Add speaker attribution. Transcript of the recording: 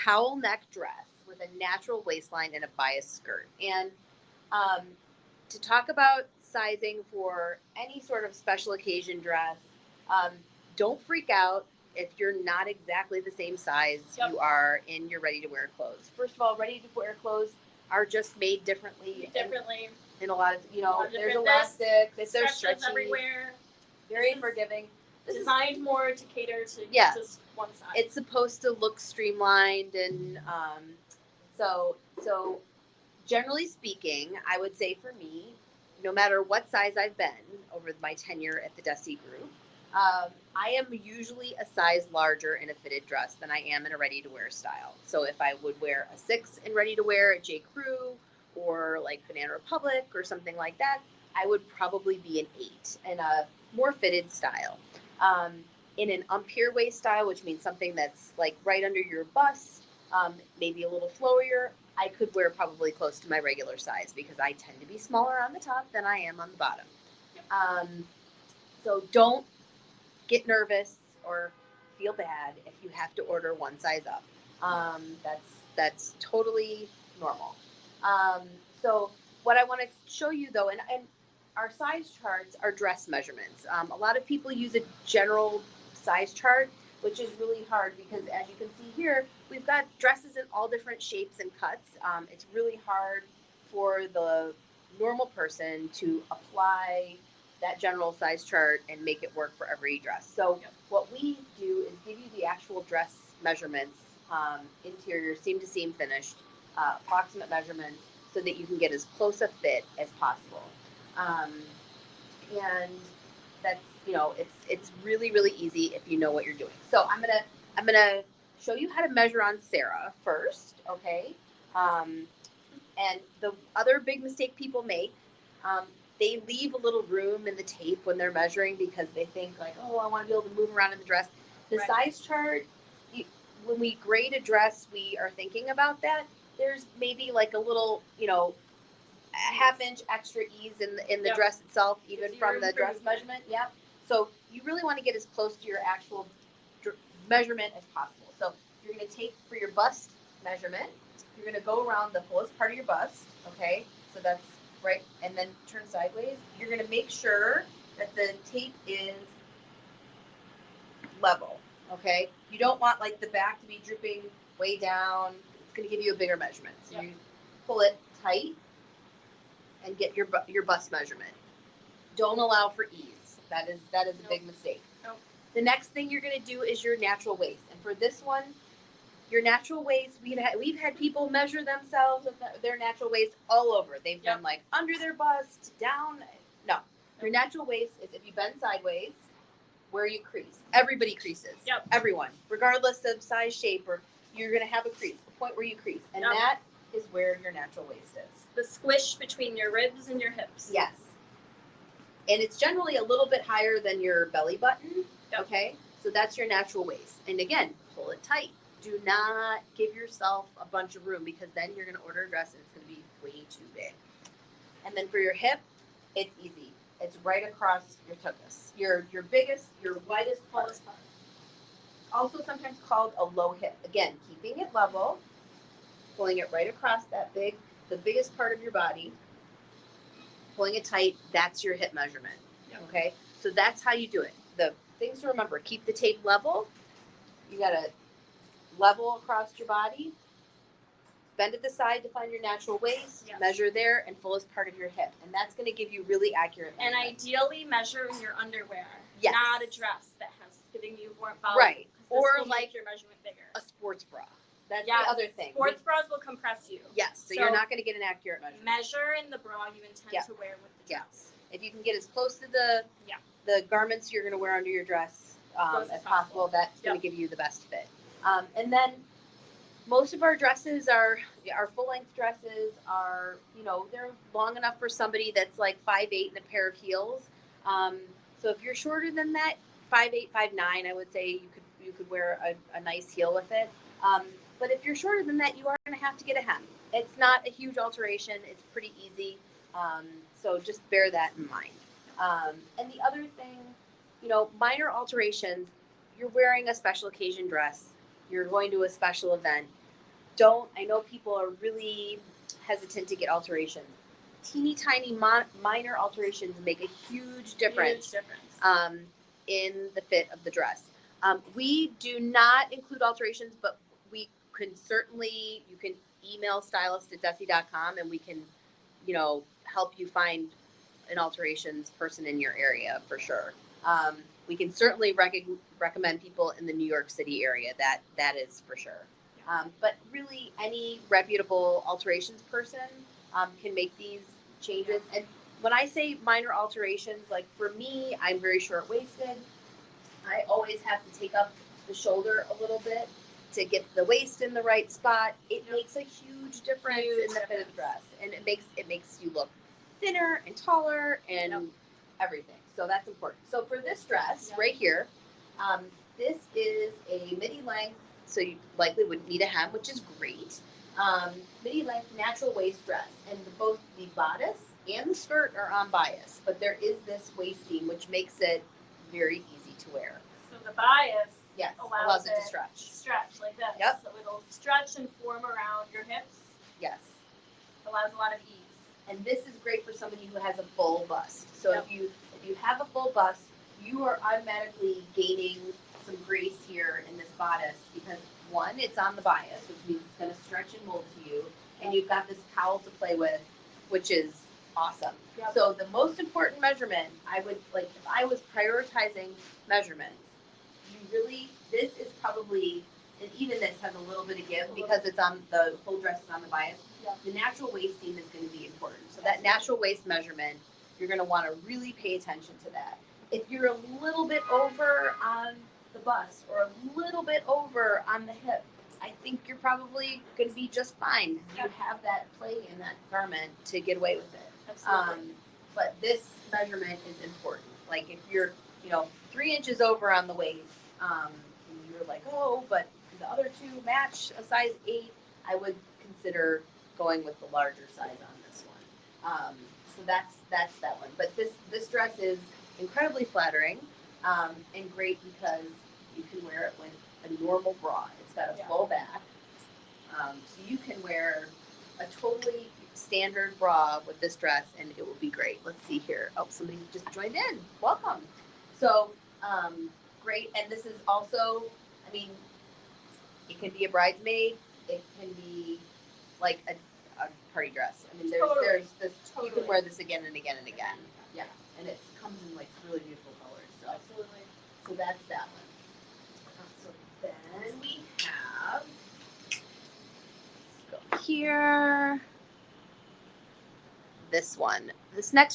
Speaker 1: cowl-neck dress with a natural waistline and a bias skirt. And to talk about sizing for any sort of special occasion dress, don't freak out if you're not exactly the same size you are in your ready-to-wear clothes. First of all, ready-to-wear clothes are just made differently. In a lot of, there's elastic, there's stretchy,
Speaker 2: everywhere.
Speaker 1: Very forgiving.
Speaker 2: Designed more to cater to just one side.
Speaker 1: It's supposed to look streamlined, and so generally speaking, I would say for me, no matter what size I've been over my tenure at the Desi Group, I am usually a size larger in a fitted dress than I am in a ready-to-wear style. So if I would wear a 6 in ready-to-wear at J. Crew or like Banana Republic or something like that, I would probably be an 8 in a more fitted style. In an umpire waist style, which means something that's like right under your bust, maybe a little flowier, I could wear probably close to my regular size because I tend to be smaller on the top than I am on the bottom. So don't get nervous or feel bad if you have to order one size up. That's totally normal. So what I want to show you though, and our size charts are dress measurements. A lot of people use a general size chart, which is really hard because as you can see here, we've got dresses in all different shapes and cuts. It's really hard for the normal person to apply that general size chart and make it work for every dress. So what we do is give you the actual dress measurements, interior, seam to seam finished, approximate measurements, so that you can get as close a fit as possible. And that's, it's really, really easy if you know what you're doing. So I'm gonna show you how to measure on Sarah first, okay? And the other big mistake people make, they leave a little room in the tape when they're measuring because they think like, oh, I want to be able to move around in the dress. The size chart, when we grade a dress, we are thinking about that. There's maybe like a little, a half-inch extra ease in the dress itself, even from the dress measurement. Yep. So you really want to get as close to your actual measurement as possible. So you're going to take for your bust measurement, you're going to go around the fullest part of your bust, okay? So that's right, and then turn sideways. You're going to make sure that the tape is level, okay? You don't want like the back to be drooping way down. It's going to give you a bigger measurement. So you pull it tight and get your bust measurement. Don't allow for ease. That is a big mistake. Nope. The next thing you're going to do is your natural waist. And for this one, your natural waist, we've had people measure themselves with their natural waist all over. They've been like under their bust, down. No. Your natural waist is if you bend sideways, where you crease. Everybody creases. Yep. Everyone. Regardless of size, shape, or you're going to have a crease. The point where you crease. And that is where your natural waist is.
Speaker 2: The squish between your ribs and your hips.
Speaker 1: Yes. And it's generally a little bit higher than your belly button. Okay? So that's your natural waist. And again, pull it tight. Do not give yourself a bunch of room because then you're going to order a dress and it's going to be way too big. And then for your hip, it's easy. It's right across your tuchus. Your biggest, your widest part. Also sometimes called a low hip. Again, keeping it level, pulling it right across the biggest part of your body, pulling it tight, that's your hip measurement. Okay? So that's how you do it. The things to remember, keep the tape level. You got to level across your body, bend at the side to find your natural waist, measure there, and fullest part of your hip. And that's going to give you really accurate
Speaker 2: measurement. And ideally measure in your underwear, not a dress that has fitting you more volume.
Speaker 1: Right. Or like
Speaker 2: your measurement bigger.
Speaker 1: A sports bra. That's the other thing.
Speaker 2: Sports bras will compress you.
Speaker 1: Yes, so you're not going to get an accurate measurement.
Speaker 2: Measure in the bra you intend to wear with the dress.
Speaker 1: Yes. If you can get as close to the garments you're going to wear under your dress as possible, that's going to give you the best fit. And then most of our dresses our full-length dresses are, they're long enough for somebody that's like 5'8" in a pair of heels. So if you're shorter than that, 5'8", 5'9", I would say you could wear a nice heel with it. But if you're shorter than that, you are going to have to get a hem. It's not a huge alteration. It's pretty easy. So just bear that in mind. And the other thing, minor alterations, you're wearing a special occasion dress. You're going to a special event. I know people are really hesitant to get alterations. Teeny tiny minor alterations make a huge difference, in the fit of the dress. We do not include alterations, but we can certainly, you can email stylist@desi.com and we can, help you find an alterations person in your area for sure. We can certainly recommend people in the New York City area. That is for sure. But really, any reputable alterations person can make these changes. And when I say minor alterations, like for me, I'm very short waisted. I always have to take up the shoulder a little bit to get the waist in the right spot. It makes a huge difference in the fit of the dress, and it makes you look thinner and taller and everything. So that's important. So for this dress right here, this is a midi length, so you likely would need a hem, which is great. Midi length natural waist dress, and both the bodice and the skirt are on bias, but there is this waist seam which makes it very easy to wear.
Speaker 2: So the bias
Speaker 1: allows it to
Speaker 2: stretch like this.
Speaker 1: Yep.
Speaker 2: So it'll stretch and form around your hips.
Speaker 1: Yes.
Speaker 2: Allows a lot of ease.
Speaker 1: And this is great for somebody who has a full bust. So if you have a full bust, you are automatically gaining some grace here in this bodice because one, it's on the bias, which means it's going to stretch and mold to you, and you've got this cowl to play with, which is awesome. Yep. So the most important measurement, I would like if I was prioritizing measurements, this is probably, and even this has a little bit of give because it's on the whole dress is on the bias. Yep. The natural waist seam is going to be important. So that natural waist measurement, you're going to want to really pay attention to that. If you're a little bit over on the bust or a little bit over on the hip, I think you're probably going to be just fine. You have that play in that garment to get away with it.
Speaker 2: Absolutely.
Speaker 1: But this measurement is important. Like if you're, 3 inches over on the waist, and you're like, oh, but the other two match a size 8, I would consider going with the larger size on this one. So that's that one. But this dress is incredibly flattering and great because you can wear it with a normal bra. It's got a full back. So you can wear a totally standard bra with this dress and it will be great. Let's see here. Oh, somebody just joined in. Welcome. So great. And this is also, it can be a bridesmaid. It can be like a party dress. There's this, you can wear this again and again and again. Yeah. And it comes in like really beautiful colors. So
Speaker 2: absolutely.
Speaker 1: So that's that one. So then we have, let's go here. This one. This next